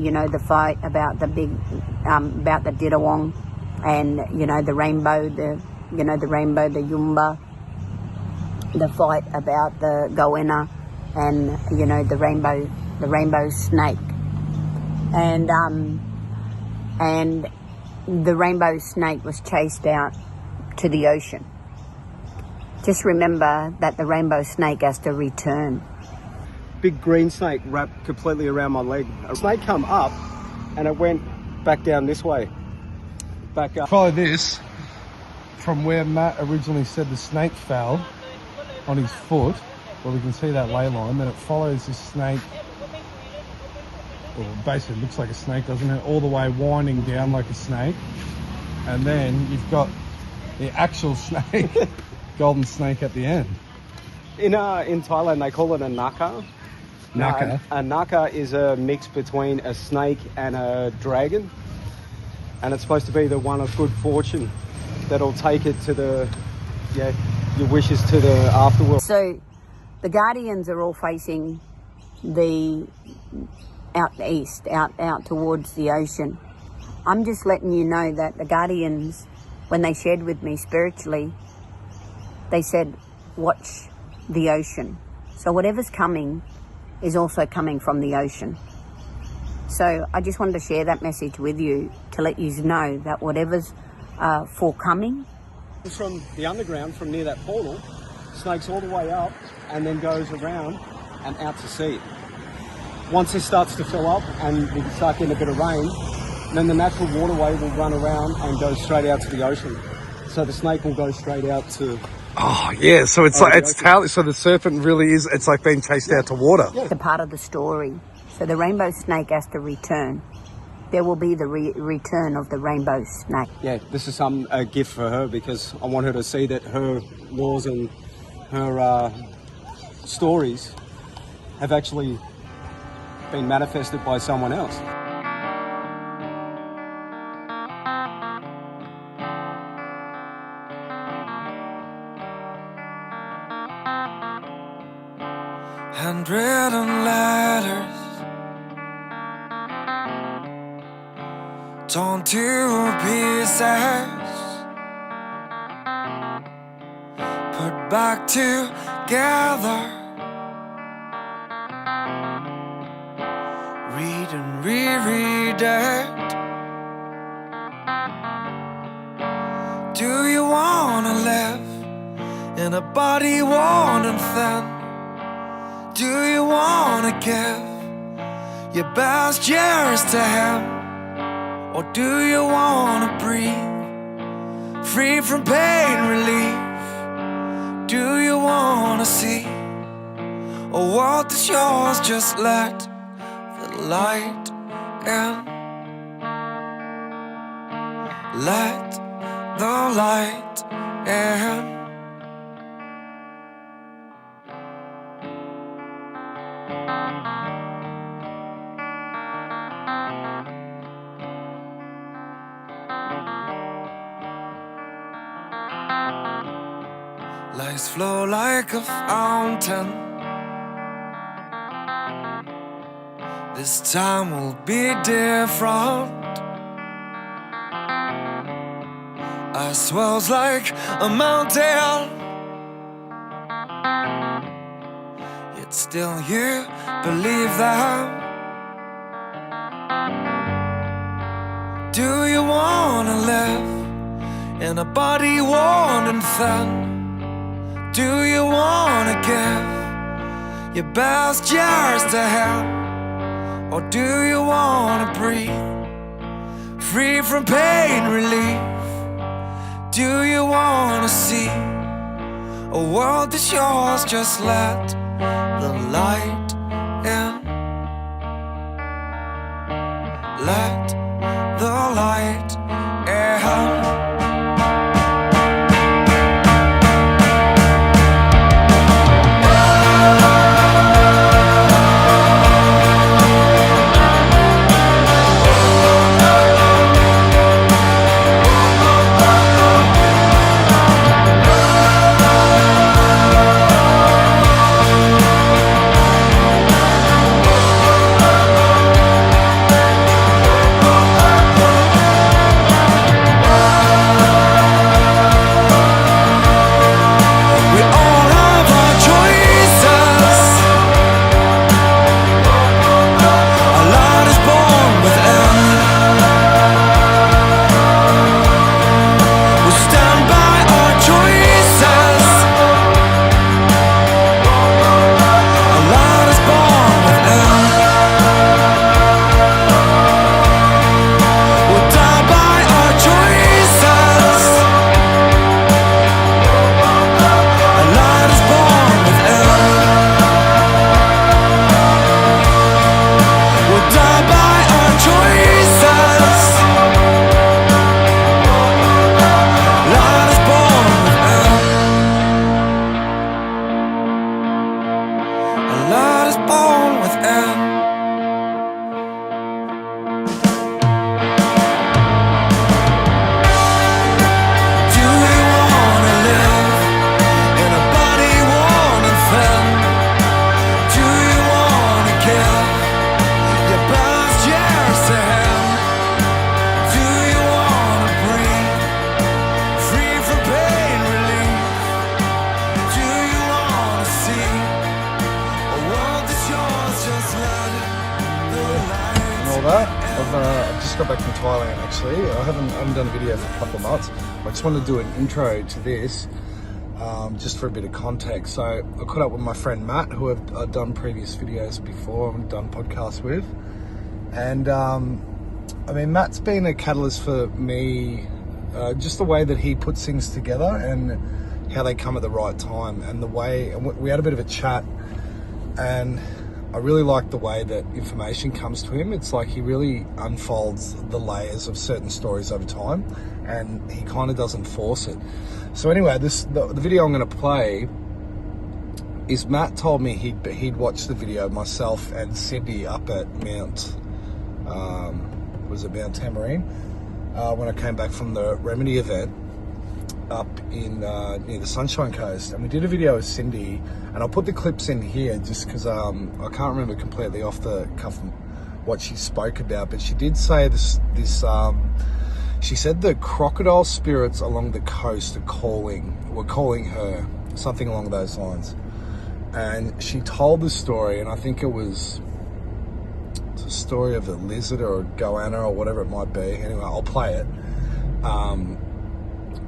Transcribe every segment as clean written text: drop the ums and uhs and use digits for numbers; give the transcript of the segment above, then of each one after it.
you know, the fight about the big, about the Didawong, and, you know, the rainbow, the rainbow, the Yumba, the fight about the goanna, and, you know, the rainbow snake. And the rainbow snake was chased out to the ocean. Just remember that the rainbow snake has to return. Big green snake wrapped completely around my leg. A snake come up and it went back down this way. Back up. Follow this from where Matt originally said the snake fell on his foot. Well, we can see that ley line. Then it follows this snake. Well, basically it looks like a snake, doesn't it? All the way winding down like a snake. And then you've got the actual snake, golden snake at the end. In Thailand, they call it a naka. Naka? A naka is a mix between a snake and a dragon. And it's supposed to be the one of good fortune that'll take it to your wishes to the afterworld. So the Guardians are all facing out east, out towards the ocean. I'm just letting you know that the Guardians, when they shared with me spiritually, they said, watch the ocean. So whatever's coming is also coming from the ocean. So I just wanted to share that message with you to let you know that whatever's forthcoming. From the underground, from near that portal, snakes all the way up and then goes around and out to sea. Once this starts to fill up and we start getting a bit of rain, then the natural waterway will run around and go straight out to the ocean. So the snake will go straight out to... Oh, yeah. So it's like, so the serpent really is, it's like being chased out to water. Yeah. It's a part of the story. So the rainbow snake has to return. There will be the return of the rainbow snake. Yeah, this is a gift for her because I want her to see that her laws and her stories have actually been manifested by someone else. Handwritten letters torn to pieces, put back together. Read and reread it. Do you wanna live in a body worn and thin? Do you wanna give your best years to him? Or do you wanna breathe free from pain relief? Do you wanna see a world that's yours? Just let the light in. Let the light in. Lights flow like a fountain. This time will be different. Ice swells like a mountain, yet still you believe that. Do you wanna live in a body worn and thin? Do you wanna give your best years to him? Or do you wanna breathe free from pain relief? Do you wanna see a world that's yours? Just let the light in. Let the light in. all that. I've just got back from Thailand actually. I haven't done a video for a couple of months. I just wanted to do an intro to this, just for a bit of context. So I caught up with my friend Matt, who I've done previous videos before and done podcasts with. And I mean, Matt's been a catalyst for me, just the way that he puts things together and how they come at the right time, and the way, and we had a bit of a chat, and I really like the way that information comes to him. It's like he really unfolds the layers of certain stories over time, and he kind of doesn't force it. So anyway, the video I'm going to play is, Matt told me he'd watched the video, myself and Cindy, up at Mount Tambourine, when I came back from the Remedy event up in near the Sunshine Coast, and we did a video with Cindy, and I'll put the clips in here just because I can't remember completely off the cuff what she spoke about, but she did say this she said the crocodile spirits along the coast were calling her, something along those lines, and she told the story, and I think it's a story of a lizard or a goanna or whatever it might be. Anyway, I'll play it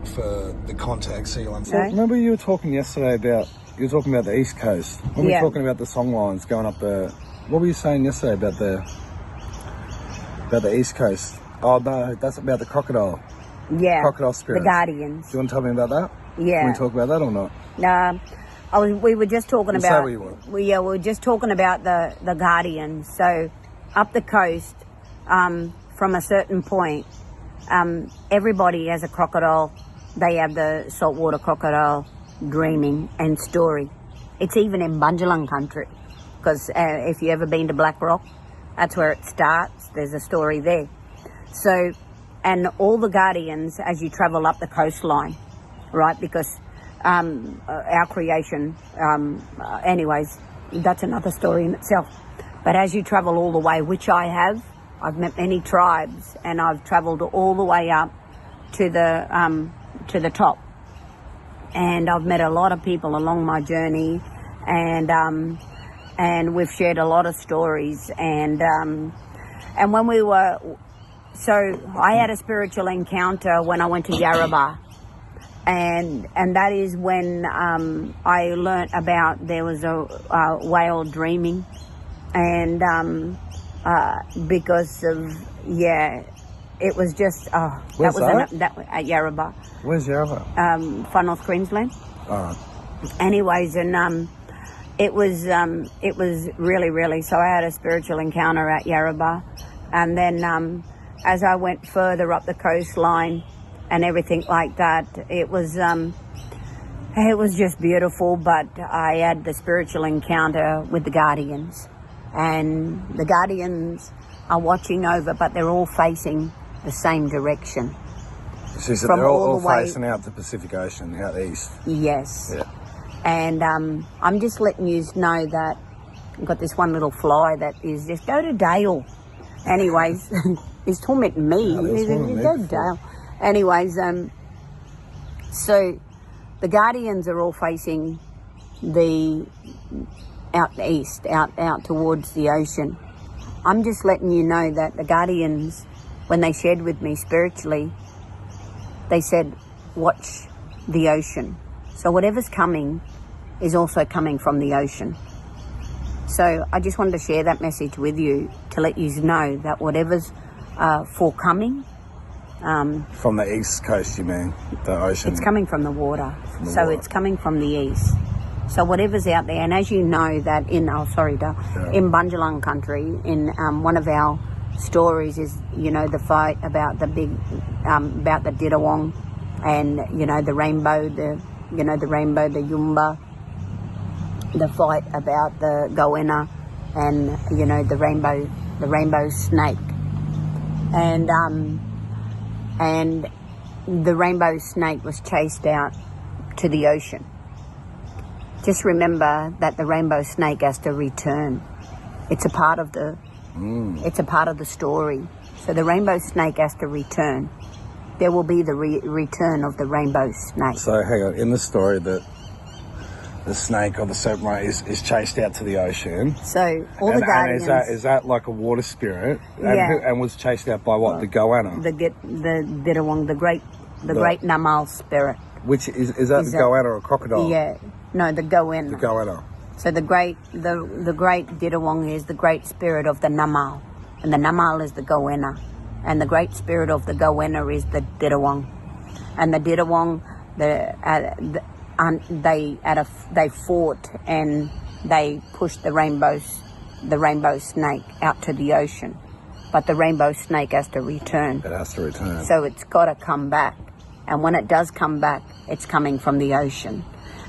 for the context, so you'll understand. So, remember you were talking yesterday about, the East Coast. When we were talking about the song lines going up there. What were you saying yesterday about the East Coast? Oh no, that's about the crocodile. Yeah. Crocodile spirits. The guardians. Do you want to tell me about that? Yeah. Can we talk about that or not? We were just talking about. Say what you want. We were just talking about the guardians. So up the coast, from a certain point, everybody has a crocodile. They have the saltwater crocodile dreaming and story. It's even in Bunjalung country, because if you ever been to Black Rock, that's where it starts. There's a story there. So, and all the guardians, as you travel up the coastline, right? Because our creation, anyways, that's another story in itself. But as you travel all the way, which I've met many tribes, and I've traveled all the way up to the top, and I've met a lot of people along my journey, and we've shared a lot of stories, and when we were, so I had a spiritual encounter when I went to Yarrabah, and that is when I learnt about there was a whale dreaming, and because of it was just Where's that at Yarrabah. Where's Yarrabah? Far North Queensland. Anyways, and it was really, really, so I had a spiritual encounter at Yarrabah, and then as I went further up the coastline and everything like that, it was just beautiful. But I had the spiritual encounter with the guardians, and the guardians are watching over, but they're all facing the same direction. She said they're all facing out the Pacific Ocean, out east. Yes. Yeah. And I'm just letting you know that I've got this one little fly that is just, go to Dale. Anyways, he's tormenting me. Go to Dale. Anyways, so the guardians are all facing out east, out towards the ocean. I'm just letting you know that the guardians, when they shared with me spiritually, they said, watch the ocean. So whatever's coming is also coming from the ocean. So I just wanted to share that message with you to let you know that whatever's forthcoming. From the East Coast, you mean? The ocean? It's coming from the water. It's coming from the east. So whatever's out there, and as you know that in Bunjalung country, in one of our stories is, the fight about the about the Didawong, and the rainbow, the Yumba, the fight about the goanna, and the rainbow snake, and the rainbow snake was chased out to the ocean. Just remember that the rainbow snake has to return. It's a part of the story. So the rainbow snake has to return. There will be the return of the rainbow snake. So hang on, in the story that the snake or the serpent, right, is chased out to the ocean. So all the guardians. And is that like a water spirit? And, Yeah. and was chased out by what? The goanna? The Dirrawong, the great Namal spirit. Which is that the goanna or crocodile? Yeah. No, the goanna. The goanna. So the great Dirrawong is the great spirit of the Namal, and the Namal is the goanna, and the great spirit of the goanna is the Dirrawong, and the Dirrawong, they fought and they pushed the rainbow snake out to the ocean, but the rainbow snake has to return. It has to return. So it's got to come back, and when it does come back, it's coming from the ocean.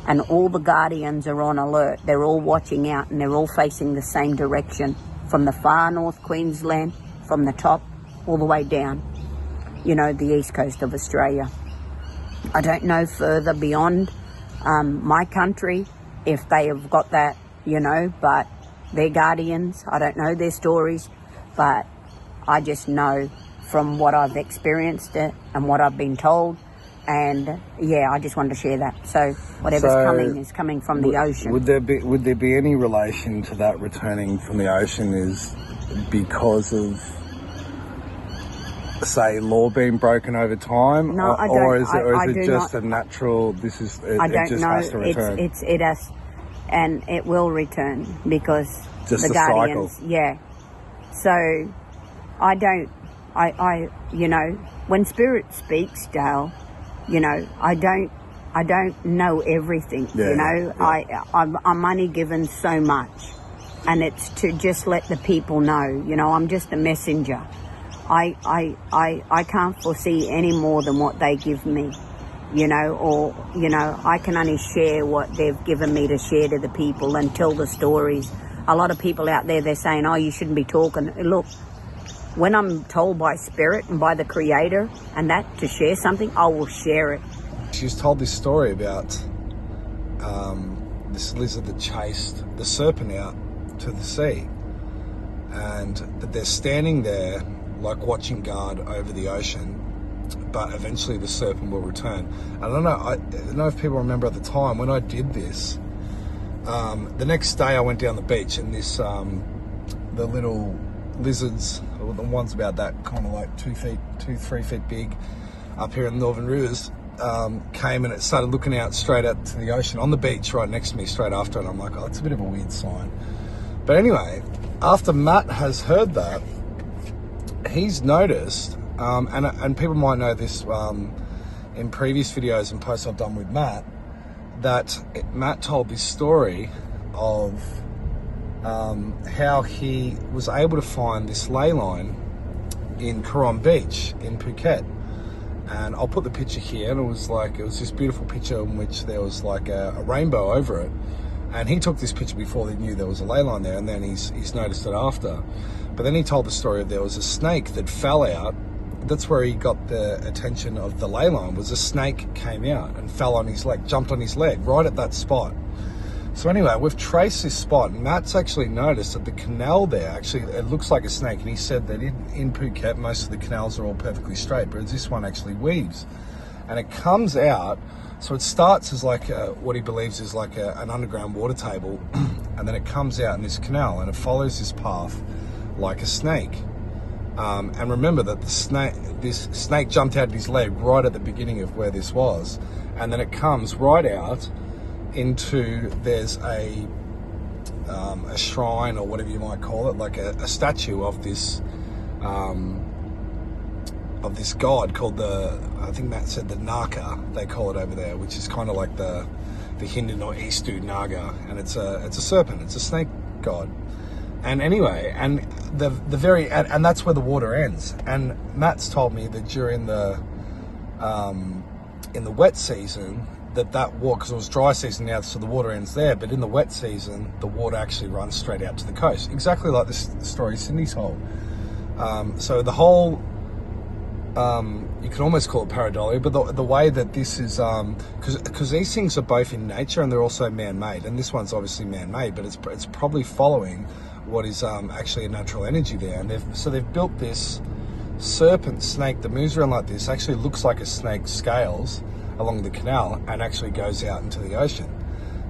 And all the guardians are on alert. They're all watching out, and they're all facing the same direction, from the far north Queensland, from the top all the way down, the east coast of Australia. I don't know further beyond my country if they have got that, but they're guardians. I don't know their stories, but I just know from what I've experienced it and what I've been told. And I just wanted to share that. So whatever's coming is coming from the ocean. Would there be any relation to that returning from the ocean is because of, say, law being broken over time? No, I don't. Or is I it do just not. a natural? I don't just know. has to return. It has, and it will return because Just the a guardians. cycle. Yeah. So I don't. When spirit speaks, Dale, I don't know everything. I'm only given so much, and it's to just let the people know. I'm just a messenger. I can't foresee any more than what they give me, I can only share what they've given me to share to the people and tell the stories. A lot of people out there, they're saying, oh, you shouldn't be talking. Look, when I'm told by spirit and by the creator and that to share something, I will share it. She's told this story about this lizard that chased the serpent out to the sea, and that they're standing there like watching guard over the ocean, but eventually the serpent will return. I don't know if people remember at the time when I did this, the next day I went down the beach, and this the little lizards, the ones about that kind of like 2-3 feet big up here in the Northern Rivers, came and it started looking out straight out to the ocean on the beach right next to me straight after, and I'm like, oh, it's a bit of a weird sign. But anyway, after Matt has heard that, he's noticed, and people might know this in previous videos and posts I've done with Matt, that Matt told this story of how he was able to find this ley line in Coron Beach in Phuket. And I'll put the picture here, and it was this beautiful picture in which there was like a rainbow over it. And he took this picture before he knew there was a ley line there, and then he's noticed it after. But then he told the story of there was a snake that fell out. That's where he got the attention of the ley line, was a snake came out and fell on his leg, jumped on his leg, right at that spot. So anyway, we've traced this spot, and Matt's actually noticed that the canal there, actually, it looks like a snake, and he said that in Phuket, most of the canals are all perfectly straight, but this one actually weaves. And it comes out, so it starts as like what he believes is like an underground water table, and then it comes out in this canal, and it follows this path like a snake. And remember that this snake jumped out of his leg right at the beginning of where this was, and then it comes right out into, there's a shrine or whatever you might call it, like a statue of this god called I think Matt said the Naka, they call it over there, which is kind of like the Hindu or Eastu Naga, and it's a serpent, it's a snake god. And anyway, and and that's where the water ends. And Matt's told me that during the in the wet season, that water, because it was dry season now, so the water ends there, but in the wet season, the water actually runs straight out to the coast, exactly like the story Cindy told. So the whole, you can almost call it pareidolia, but the way that this is, because these things are both in nature and they're also man-made, and this one's obviously man-made, but it's probably following what is actually a natural energy there. And they've built this serpent snake that moves around like this, actually looks like a snake's scales along the canal, and actually goes out into the ocean.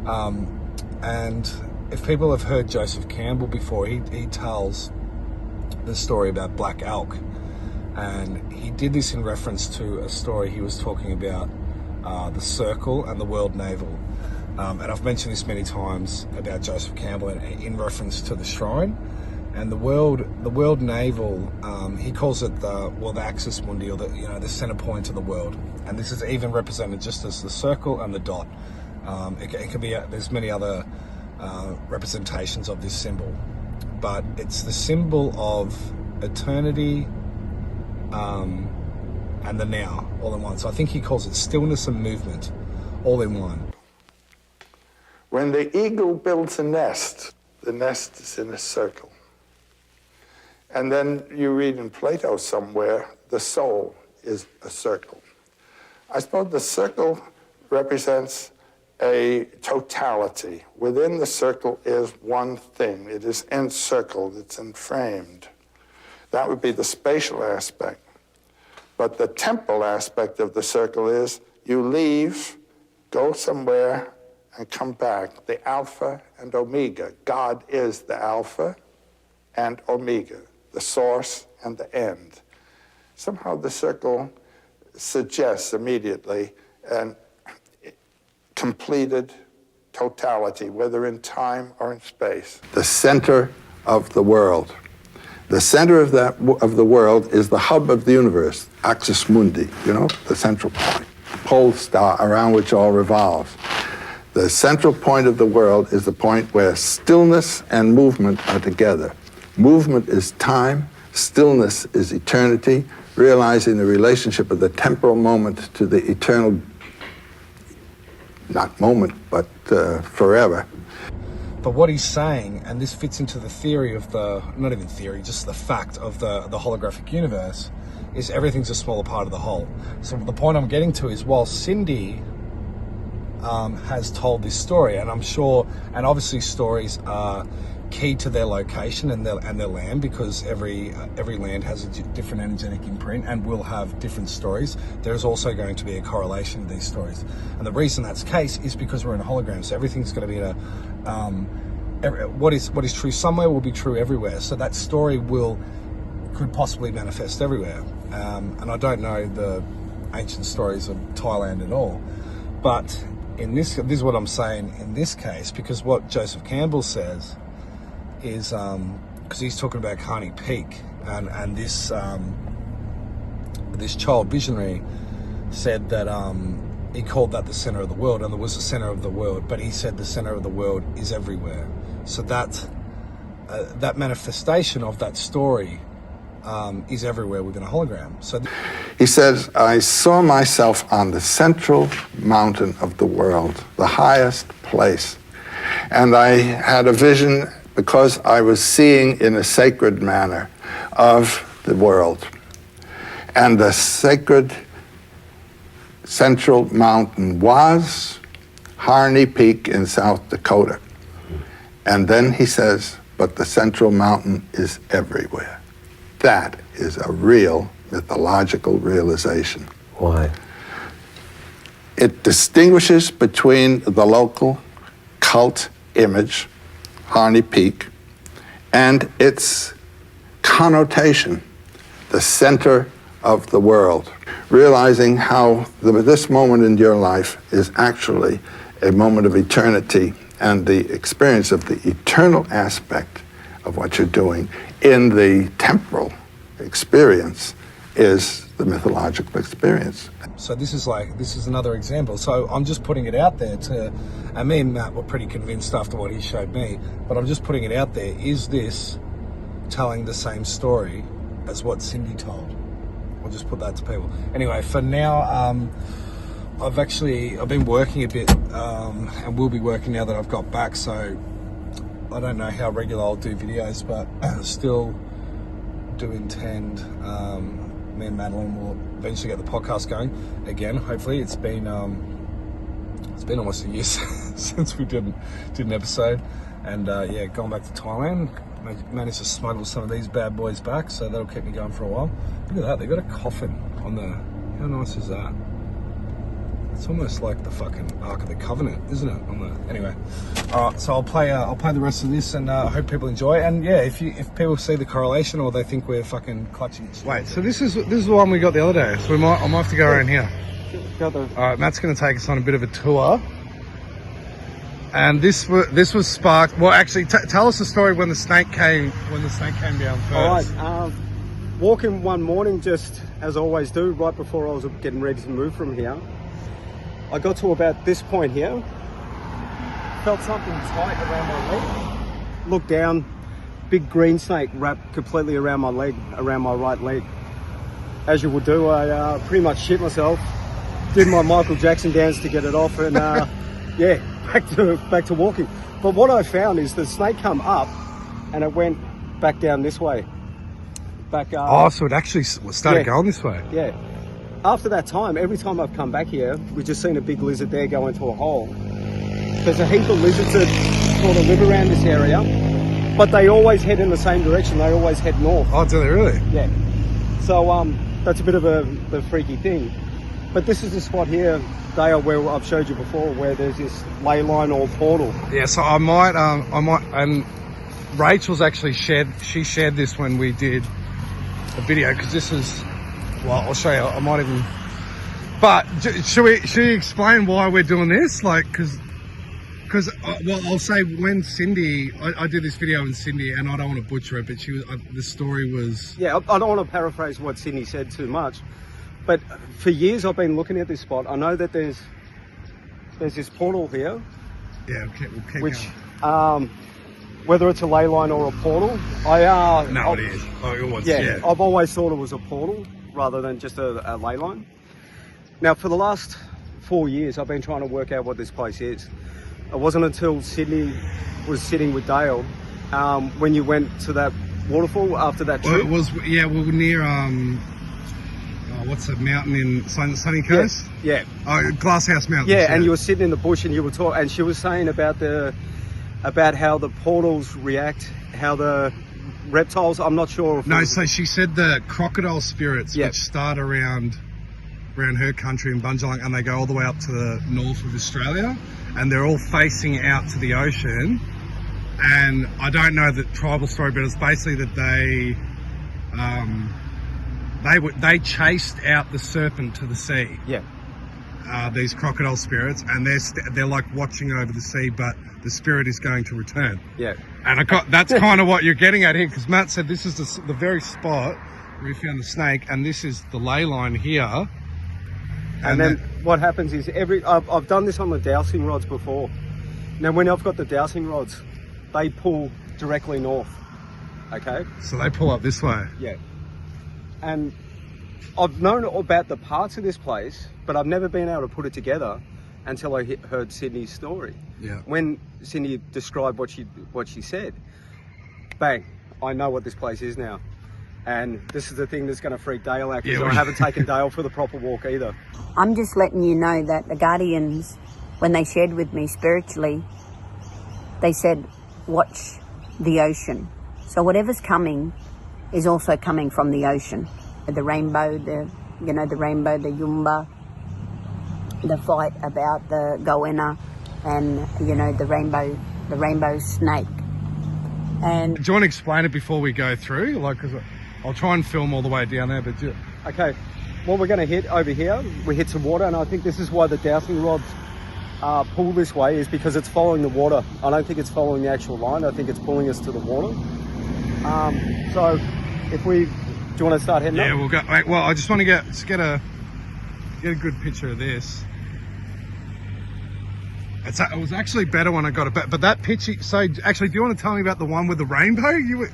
And if people have heard Joseph Campbell before, he tells the story about Black Elk. And he did this in reference to a story he was talking about, the Circle and the World Naval. And I've mentioned this many times about Joseph Campbell in reference to the shrine. And the world naval, he calls it the axis mundi, or the center point of the world. And this is even represented just as the circle and the dot. It can be, there's many other representations of this symbol, but it's the symbol of eternity and the now, all in one. So I think he calls it stillness and movement, all in one. When the eagle builds a nest, the nest is in a circle. And then you read in Plato somewhere, the soul is a circle. I suppose the circle represents a totality. Within the circle is one thing. It is encircled, it's enframed. That would be the spatial aspect. But the temporal aspect of the circle is you leave, go somewhere, and come back. The Alpha and Omega. God is the Alpha and Omega, the source and the end. Somehow the circle suggests immediately an completed totality, whether in time or in space. The center of the world. The center of the world is the hub of the universe, axis mundi, the central point, pole star around which all revolves. The central point of the world is the point where stillness and movement are together. Movement is time, stillness is eternity, realizing the relationship of the temporal moment to the eternal, not moment, but forever. But what he's saying, and this fits into the theory of not even theory, just the fact of the holographic universe, is everything's a smaller part of the whole. So the point I'm getting to is, while Cindy has told this story, and I'm sure, and obviously stories are key to their location and their land, because every land has a different energetic imprint and will have different stories. There's also going to be a correlation with these stories, and the reason that's the case is because we're in a hologram. So everything's going to be in a what is true somewhere will be true everywhere. So that story could possibly manifest everywhere. And I don't know the ancient stories of Thailand at all, but in this is what I'm saying in this case, because what Joseph Campbell says is, because he's talking about Carney Peak, and this child visionary said that he called that the center of the world, and there was a center of the world, but he said the center of the world is everywhere. So that manifestation of that story is everywhere within a hologram. So he says, I saw myself on the central mountain of the world, the highest place, and I had a vision, because I was seeing in a sacred manner of the world. And the sacred central mountain was Harney Peak in South Dakota. And then he says, but the central mountain is everywhere. That is a real mythological realization. Why? It distinguishes between the local cult image, Harney Peak, and its connotation, the center of the world. Realizing how this moment in your life is actually a moment of eternity, and the experience of the eternal aspect of what you're doing in the temporal experience is the mythological experience. So this is another example. So I'm just putting it out there and me and Matt were pretty convinced after what he showed me, but I'm just putting it out there. Is this telling the same story as what Cindy told? We'll just put that to people. Anyway, for now, I've been working a bit, and will be working now that I've got back, so I don't know how regular I'll do videos, but still do intend, me and Madeline will eventually get the podcast going again. Hopefully, it's been almost a year since we did an episode, and going back to Thailand, managed to smuggle some of these bad boys back, so that'll keep me going for a while. Look at that, they've got a coffin on the. How nice is that? It's almost like the fucking Ark of the Covenant, isn't it? Anyway, all right. So I'll play the rest of this, and I hope people enjoy. And yeah, if people see the correlation or they think we're fucking clutching. Wait, so this is the one we got the other day. So I might have to go around here. All right, Matt's going to take us on a bit of a tour. And this was sparked. Well, actually, tell us the story when the snake came down first. All right. Walking one morning, just as I always do, right before I was getting ready to move from here, I got to about this point here, felt something tight around my leg, looked down, big green snake wrapped completely around my leg, around my right leg. As you would do, I pretty much shit myself, did my Michael Jackson dance to get it off, and yeah, back to walking. But what I found is the snake come up and it went back down this way. So it actually started going this way. Yeah. After that time, every time I've come back here, we've just seen a big lizard there go into a hole. There's a heap of lizards that sort of live around this area, but they always head in the same direction. They always head north. Oh, do they really? Yeah. So that's a bit of the freaky thing. But this is the spot here, Dale, where I've showed you before, where there's this ley line or portal. Yeah. So I might, and Rachel's actually shared this when we did a video, because this is, well, I'll show you. I might even, but should you explain why we're doing this? Like, because well, I'll say when Cindy, I did this video with Cindy, and I don't want to butcher it, but she was, the story was, yeah, I don't want to paraphrase what Cindy said too much, but for years I've been looking at this spot. I know that there's this portal here. Yeah, we'll keep which going. Whether it's a ley line or a portal, it is. Oh, it was. Yeah, I've always thought it was a portal rather than just a ley line. Now, for the last 4 years, I've been trying to work out what this place is. It wasn't until Sydney was sitting with Dale when you went to that waterfall after that trip. Well, it was, yeah, we were near what's the mountain in Sunny Coast? Yeah. Oh, Glasshouse Mountain. Yeah, and you were sitting in the bush and you were talking, and she was saying about how the portals react, how the reptiles, I'm not sure if... No, so she said the crocodile spirits, which start around her country in Bunjalung, and they go all the way up to the north of Australia, and they're all facing out to the ocean. And I don't know the tribal story, but it's basically that they chased out the serpent to the sea. Yeah. These crocodile spirits, and they're like watching over the sea, but the spirit is going to return. Yeah. And that's kind of what you're getting at here, because Matt said this is the very spot where we found the snake, and this is the ley line here. And then what happens is I've done this on the dowsing rods before. Now, when I've got the dowsing rods, they pull directly north. Okay. So they pull up this way. Yeah. And I've known about the parts of this place, but I've never been able to put it together until I heard Sydney's story. Yeah. When Sydney described what she said, bang, I know what this place is now. And this is the thing that's going to freak Dale out, because I haven't taken Dale for the proper walk either. I'm just letting you know that the Guardians, when they shared with me spiritually, they said, watch the ocean. So whatever's coming is also coming from the ocean. The rainbow, the rainbow, the Yumba, the fight about the goanna, and the rainbow snake. And do you want to explain it before we go through? Like, 'cause I'll try and film all the way down there, but okay. What we're going to hit over here, we hit some water, and I think this is why the dowsing rods pull this way, is because it's following the water. I don't think it's following the actual line. I think it's pulling us to the water. So if we, do you want to start heading up? Yeah, we'll go. Wait, well, I just want to get a good picture of this. It was actually better when I got it back, but that picture. So actually, do you want to tell me about the one with the rainbow? You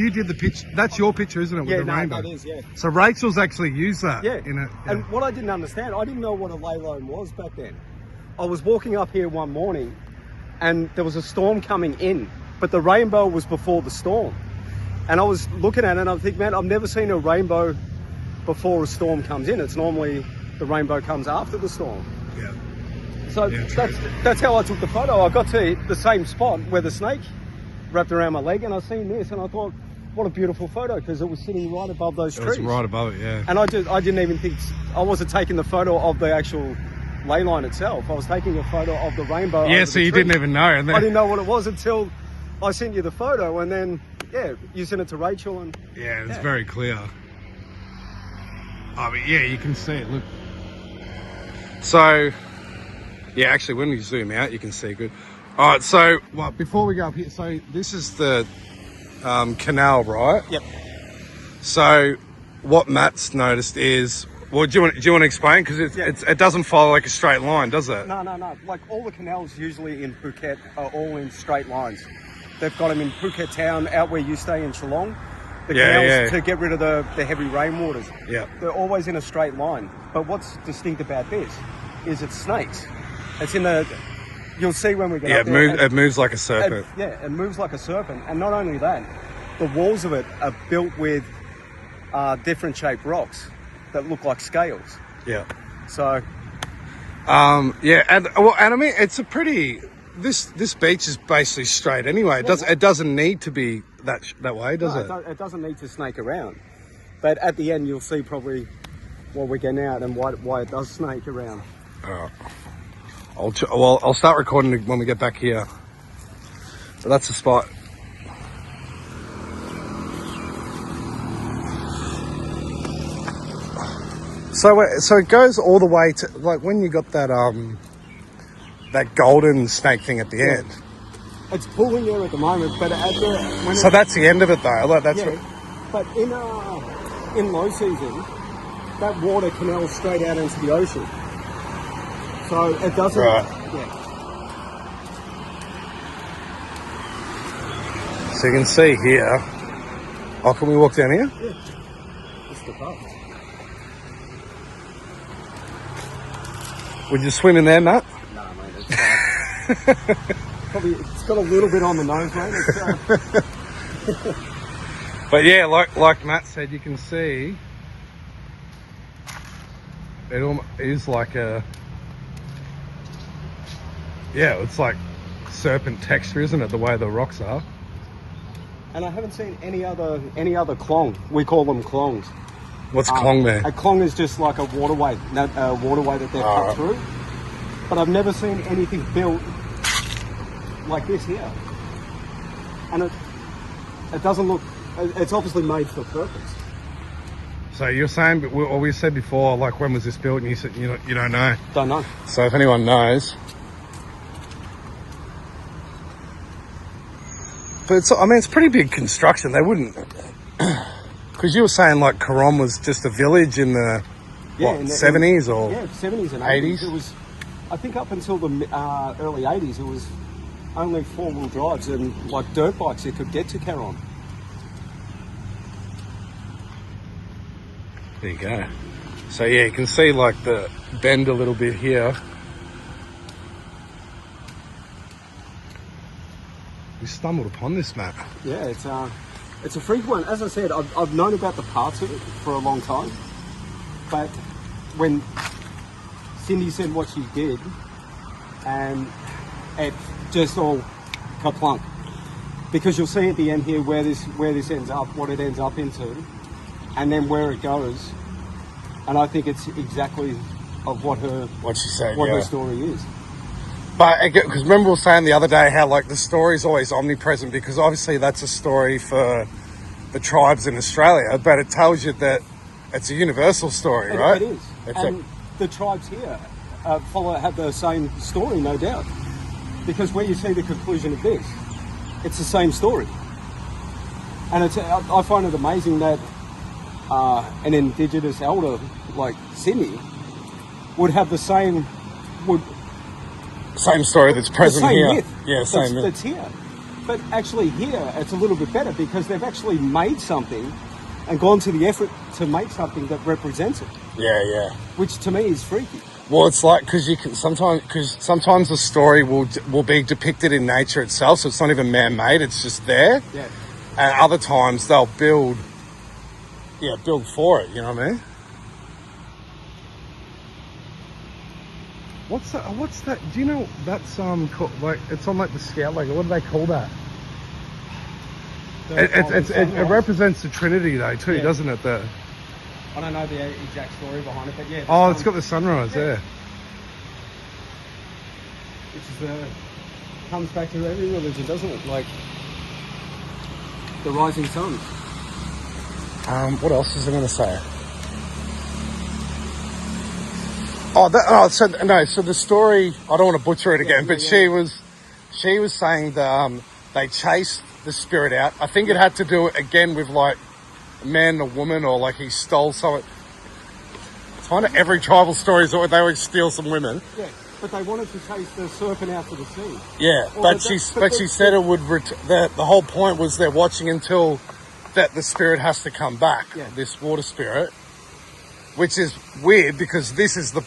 did the picture. That's your picture, isn't it? With the rainbow. That is, yeah. So Rachel's actually used that. Yeah. In it. Yeah. And what I didn't understand, I didn't know what a ley line was back then. I was walking up here one morning, and there was a storm coming in, but the rainbow was before the storm. And I was looking at it, and I think, man, I've never seen a rainbow before a storm comes in. It's normally the rainbow comes after the storm. Yeah. So that's how I took the photo. I got to the same spot where the snake wrapped around my leg, and I seen this, and I thought, what a beautiful photo, because it was sitting right above those It trees. was right above it, yeah. And I didn't even think, I wasn't taking the photo of the actual ley line itself. I was taking a photo of the rainbow. Yeah, over so the you tree. didn't even know. And then, I didn't know what it was until I sent you the photo, and then, yeah, you sent it to Rachel, and yeah, it's very clear. I mean, yeah, you can see it, look. So, yeah, actually, when you zoom out, you can see good. All right, so, well, before we go up here, so this is the canal, right? Yep. So, what Matt's noticed is, well, do you want to explain? Because it doesn't follow like a straight line, does it? No. Like all the canals usually in Phuket are all in straight lines. They've got them in Phuket town, out where you stay in Geelong. The canals to get rid of the heavy rainwaters. Yeah. They're always in a straight line. But what's distinct about this is it's snakes. It's in the... You'll see when we get up there. It moves like a serpent. It moves like a serpent. And not only that, the walls of it are built with different shaped rocks that look like scales. Yeah. So... yeah, and I mean, it's a pretty... This beach is basically straight anyway. It doesn't need to be that way, does it? It doesn't need to snake around. But at the end, you'll see probably what we're getting out and why it does snake around. I'll start recording when we get back here. So that's the spot. So it goes all the way to, like, when you got that golden snake thing at the end. It's pulling there at the moment, but So that's the end of it though. Like, that's but in low season, that water canals straight out into the ocean. So it doesn't. Right. Yeah. So you can see here. Oh, can we walk down here? Yeah. It's the path. Would you swim in there, Matt? No, mate. It's probably it's got a little bit on the nose, mate. But yeah, like Matt said, you can see it is like a, yeah, it's like serpent texture, isn't it? The way the rocks are. And I haven't seen any other clong. We call them clongs. What's clong there? A clong is just like a waterway that they've cut through. But I've never seen anything built like this here. And it doesn't look. It's obviously made for purpose. So you're saying, or we said before, like, when was this built? And you said you don't know. Don't know. So if anyone knows, but it's pretty big construction. They wouldn't, because you were saying like Karom was just a village in the 70s or 70s and 80s. It was, I think, up until the early 80s, it was only 4-wheel drives and like dirt bikes you could get to Karom. There you go. So yeah, you can see like the bend a little bit here. We stumbled upon this map. Yeah, it's a freak one. As I said, I've known about the parts of it for a long time, but when Cindy said what she did, and it just all kaplunk, because you'll see at the end here where this ends up, what it ends up into, and then where it goes, and I think it's exactly of what her story is. But because remember we were saying the other day how like the story's always omnipresent, because obviously that's a story for the tribes in Australia, but it tells you that it's a universal story, right? It is. And the tribes here have the same story, no doubt, because where you see the conclusion of this, it's the same story. And I find it amazing that an Indigenous elder like Sydney would have the same story that's present the same here. Myth Yeah, same myth. that's here. But actually here, it's a little bit better because they've actually made something and gone to the effort to make something that represents it. Yeah. Which to me is freaky. Well, it's like, because sometimes the story will be depicted in nature itself, so it's not even man-made, it's just there. Yeah. And other times they'll build for it, you know what I mean? What's that? Do you know that's like it's on like the scout? Like, what do they call that? It represents the Trinity though too, Yeah. doesn't it? I don't know the exact story behind it, but yeah. Oh, it's got the sunrise there. Which is comes back to every religion, doesn't it? Like the rising sun. What else was I going to say? So the story, I don't want to butcher it again, but she was saying that they chased the spirit out. I think it had to do again with like a man and a woman, or like he stole something. It's kind of every tribal story is that they always steal some women. Yeah, but they wanted to chase the serpent out to the sea. Yeah, but she said it would. The whole point was they're watching until that the spirit has to come back. Yeah. This water spirit, which is weird because this is the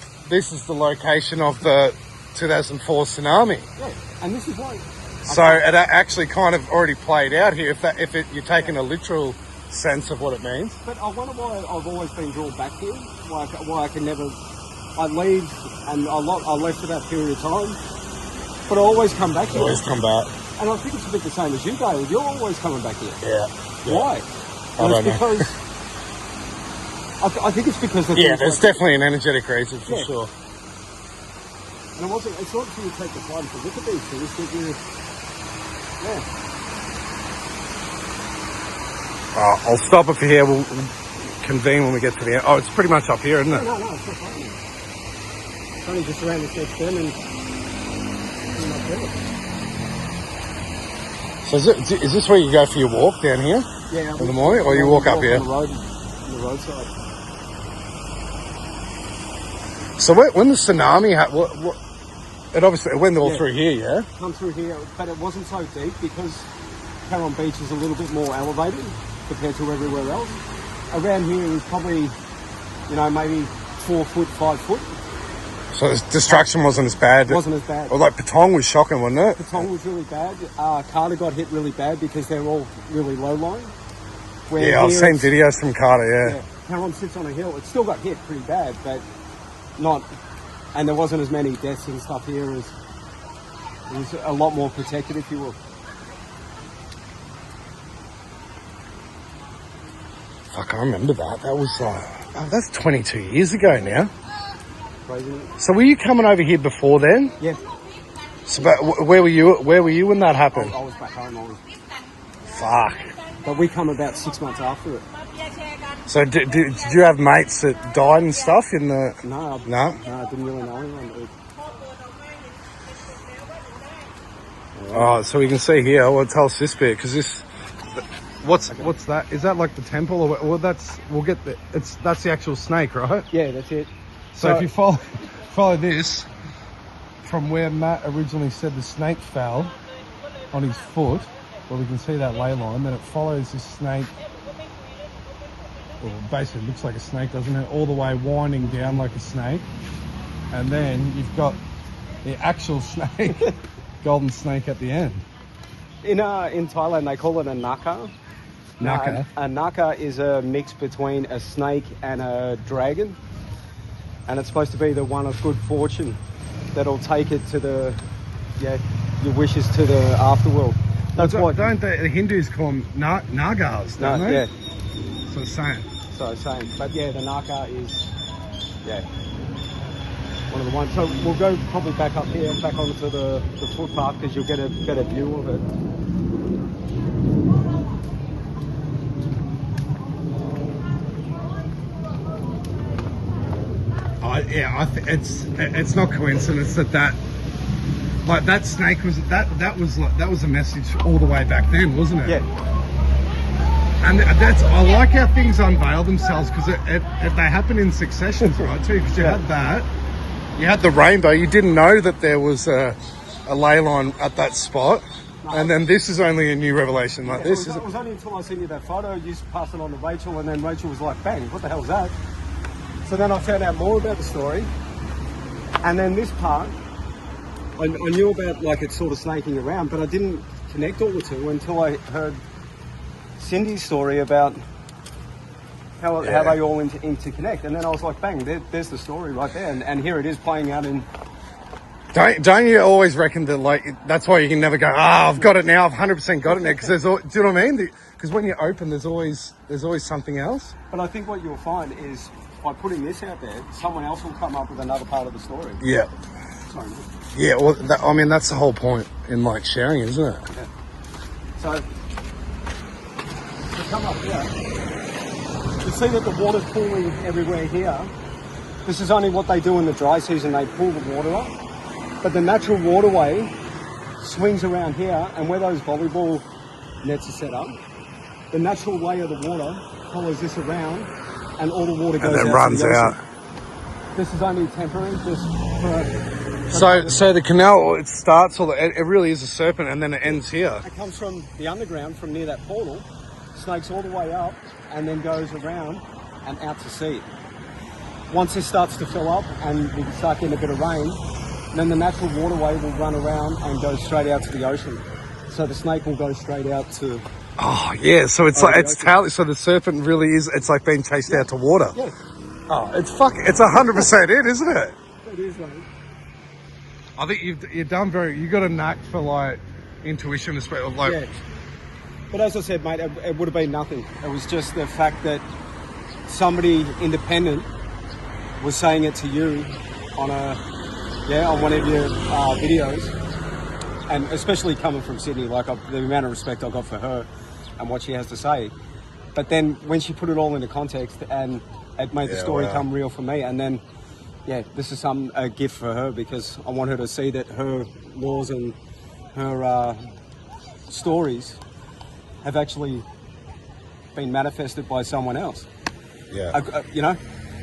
location of the 2004 tsunami. Yeah, and this is why. So it actually kind of already played out here. You're taking a literal sense of what it means. But I wonder why I've always been drawn back here. Why I can never. I leave and I left for that period of time, but I always come back here. Always come back. And I think it's a bit the same as you, Dale. You're always coming back here. Yeah. Why? I don't know. Because I think it's because of There's definitely an energetic reason for sure. And it's not until you take the time to look at these things that you. Yeah. I'll stop it for here. We'll convene when we get to the end. Oh, it's pretty much up here, isn't it? No, it's not right now. It's only just around this next bend and up there. So is this where you go for your walk down here? Yeah. In the morning, or you walk up here? On the roadside. So when the tsunami it obviously went all through here, yeah? Come through here, but it wasn't so deep because Caron Beach is a little bit more elevated compared to everywhere else. Around here is probably, maybe 4 foot, 5 foot. So the destruction wasn't as bad. It wasn't as bad. Or like Patong was shocking, wasn't it? Patong was really bad. Carter got hit really bad because they're all really low lying. Yeah, I've seen videos from Carter, yeah. Caron sits on a hill. It still got hit pretty bad, but not, and there wasn't as many deaths and stuff here as, it was a lot more protected, if you will. Fuck, I remember that. That was that's 22 years ago now. Crazy. So were you coming over here before then? Yeah. So, but where were you? Where were you when that happened? I was back home. Fuck. But we come about 6 months after it. So did you have mates that died and stuff in the? No. I didn't really know anyone. Oh, so we can see here. Well, tell us this bit because this. What's that? Is that like the temple, or that's the actual snake, right? Yeah, that's it. So if you follow this from where Matt originally said the snake fell on his foot, well, we can see that ley line. Then it follows this snake. Well, basically, it looks like a snake, doesn't it? All the way winding down like a snake, and then you've got the actual snake, golden snake at the end. In Thailand, they call it a naka. Naka. A naka is a mix between a snake and a dragon, and it's supposed to be the one of good fortune that'll take it to your wishes to the afterworld. That's what. Don't the Hindus call them nagas? Don't they? Yeah. So same. But yeah, the naka is one of the ones. So we'll go probably back up here, back onto the footpath, because you'll get a better view of it. It's not coincidence that like that snake was that was a message all the way back then, wasn't it? Yeah. And I like how things unveil themselves because they happen in successions, right? Too, because you had the rainbow. You didn't know that there was a ley line at that spot, and then this is only a new revelation. Like this is. It was only until I sent you that photo, you just passed it on to Rachel, and then Rachel was like, "Bang! What the hell was that?" So then I found out more about the story, and then this part, I knew about like it's sort of snaking around, but I didn't connect all the two until I heard Cindy's story about how they all interconnect, and then I was like, bang, there's the story right there, and here it is playing out in. Don't you always reckon that like that's why you can never go, I've got it now, I've 100% got it now, because there's do you know what I mean? Because when you open, there's always something else. But I think what you'll find is by putting this out there, someone else will come up with another part of the story. Yeah. Sorry. Yeah, well, I mean, that's the whole point in, like, sharing, isn't it? Yeah. So, to come up here, you see that the water's pooling everywhere here. This is only what they do in the dry season, they pull the water up. But the natural waterway swings around here, and where those volleyball nets are set up, the natural way of the water follows this around, and all the water goes and then out runs to the out. ocean. This is only temporary, just for... So the canal, it starts, it really is a serpent, and then it ends here. It comes from the underground, from near that portal, snakes all the way up, and then goes around and out to sea. Once this starts to fill up and we start getting a bit of rain, then the natural waterway will run around and go straight out to the ocean. So the snake will go straight out to... Oh, yeah, so it's like, so the serpent really is, it's like being chased out to water. Yeah. Oh, it's 100% it, isn't it? It is, mate. I think you've done you got a knack for, like, intuition, especially, like... Yeah. But as I said, mate, it would have been nothing. It was just the fact that somebody independent was saying it to you on one of your videos, and especially coming from Sydney, like the amount of respect I got for her and what she has to say. But then when she put it all into context, and it made the story come real for me, and then this is a gift for her, because I want her to see that her laws and her stories have actually been manifested by someone else. Yeah. You know,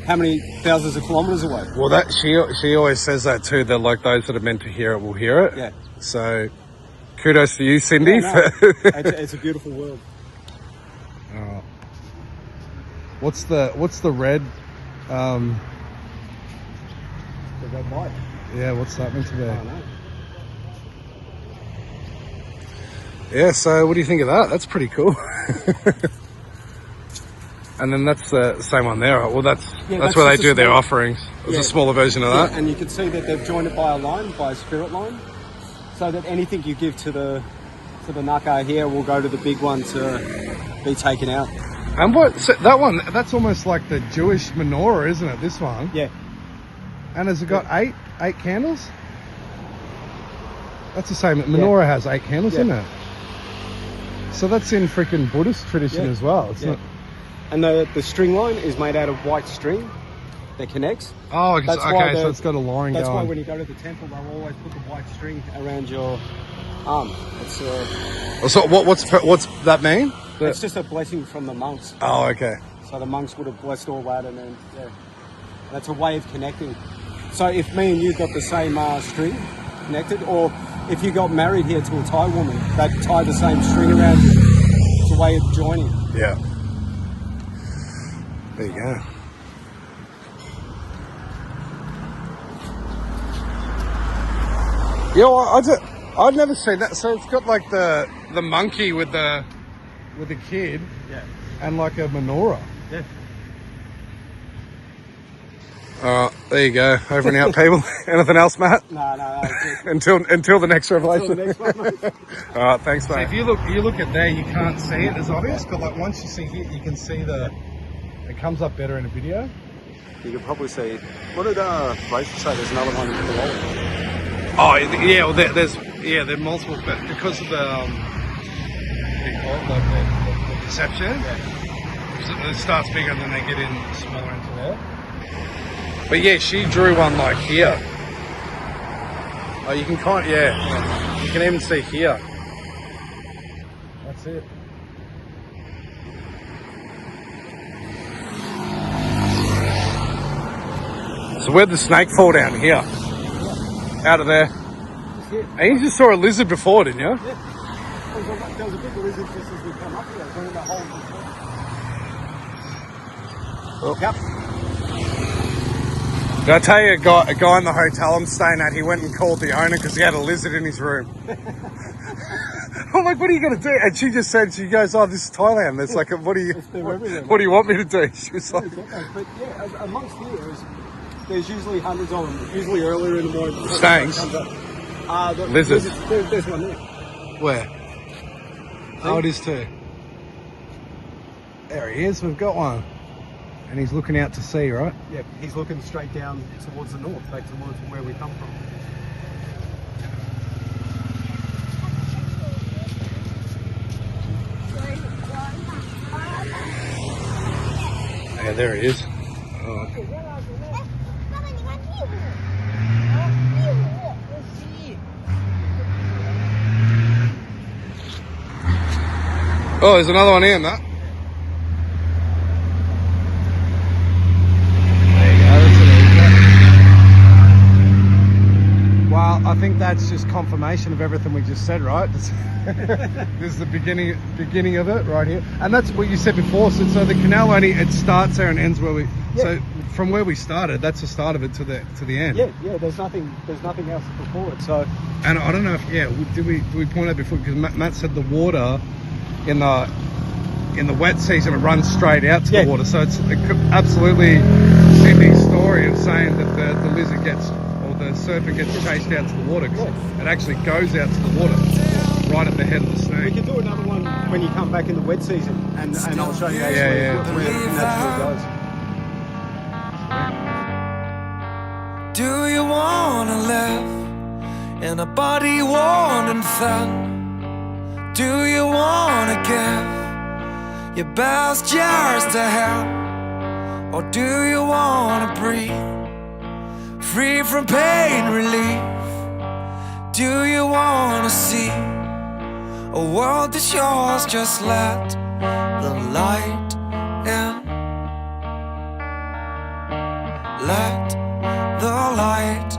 how many thousands of kilometres away? Well, that she always says that too, that, like, those that are meant to hear it will hear it. Yeah. So, kudos to you, Cindy. Yeah, no, it's a beautiful world. Oh. What's the red? The red light. Yeah, what's that meant to be? I don't know. Yeah, so what do you think of that? That's pretty cool. And then that's the same one there. Well, that's where they do their offerings. It's a smaller version of that. And you can see that they've joined it by a spirit line, so that anything you give to the naka here will go to the big one to be taken out. And that one? That's almost like the Jewish menorah, isn't it? This one. Yeah. And has it got eight candles? That's the same. Menorah has 8 candles, isn't it? So that's in freaking Buddhist tradition as well. It's not. And the string line is made out of white string that connects. Oh, okay. So it's got a line going. That's why when you go to the temple, they'll always put the white string around your arm. It's so what's that mean? It's just a blessing from the monks. Oh, okay. So the monks would have blessed all that, and then that's a way of connecting. So if me and you got the same string connected, or if you got married here to a Thai woman, they'd tie the same string around you. It's a way of joining. Yeah. There you go. Yeah, I'd never seen that. So it's got like the monkey with the kid, and like a menorah. Yeah. There you go. Over and out, people. Anything else, Matt? No. Until the next revelation. Until the next one, mate. All right, thanks, mate. So if you look at there, you can't see it as obvious, but like once you see here, you can see it comes up better in a video. You can probably see. What did Rachel say? There's another one below. Oh yeah, well there are multiple, but because of the what do you call it, like the perception, it starts bigger and then they get in smaller into there. But yeah, she drew one like here. Oh, you can you can even see here. That's it. So where'd the snake fall down? Here. Out of there. And you just saw a lizard before, didn't you? Yeah. There was a big lizard just as we come up here. Going in that hole before. Yep. Did I tell you a guy in the hotel I'm staying at, he went and called the owner because he had a lizard in his room. I'm like, what are you going to do? And she just said, she goes, oh, this is Thailand. There's like, what do you want me to do? She was like... But yeah, amongst here, there's usually hundreds of them, usually earlier in the morning. Snakes? The, Lizards? There's one there. Where? Oh, it is too. There he is. We've got one. And he's looking out to sea, right? Yeah, he's looking straight down towards the north, back towards where we come from. Yeah, there he is. Oh. Oh, there's another one here, Matt. There you go. Well, I think that's just confirmation of everything we just said, right? This is the beginning of it right here, and that's what you said before. So the canal only it starts there and ends where we. Yeah. So from where we started, that's the start of it to the end. Yeah. There's nothing else before it. So. And I don't know if did we point out before, because Matt said the water in the wet season it runs straight out to the water, so it's absolutely Sydney's story of saying that the lizard gets or the surfer gets chased out to the water, because it actually goes out to the water right at the head of the We snake. can do another one when you come back in the wet season, and I'll show you where it naturally goes. Do you wanna live in a body worn and thin? Do you wanna give your best years to him? Or do you wanna breathe free from pain relief? Do you wanna see a world that's yours? Just let the light in. Let the light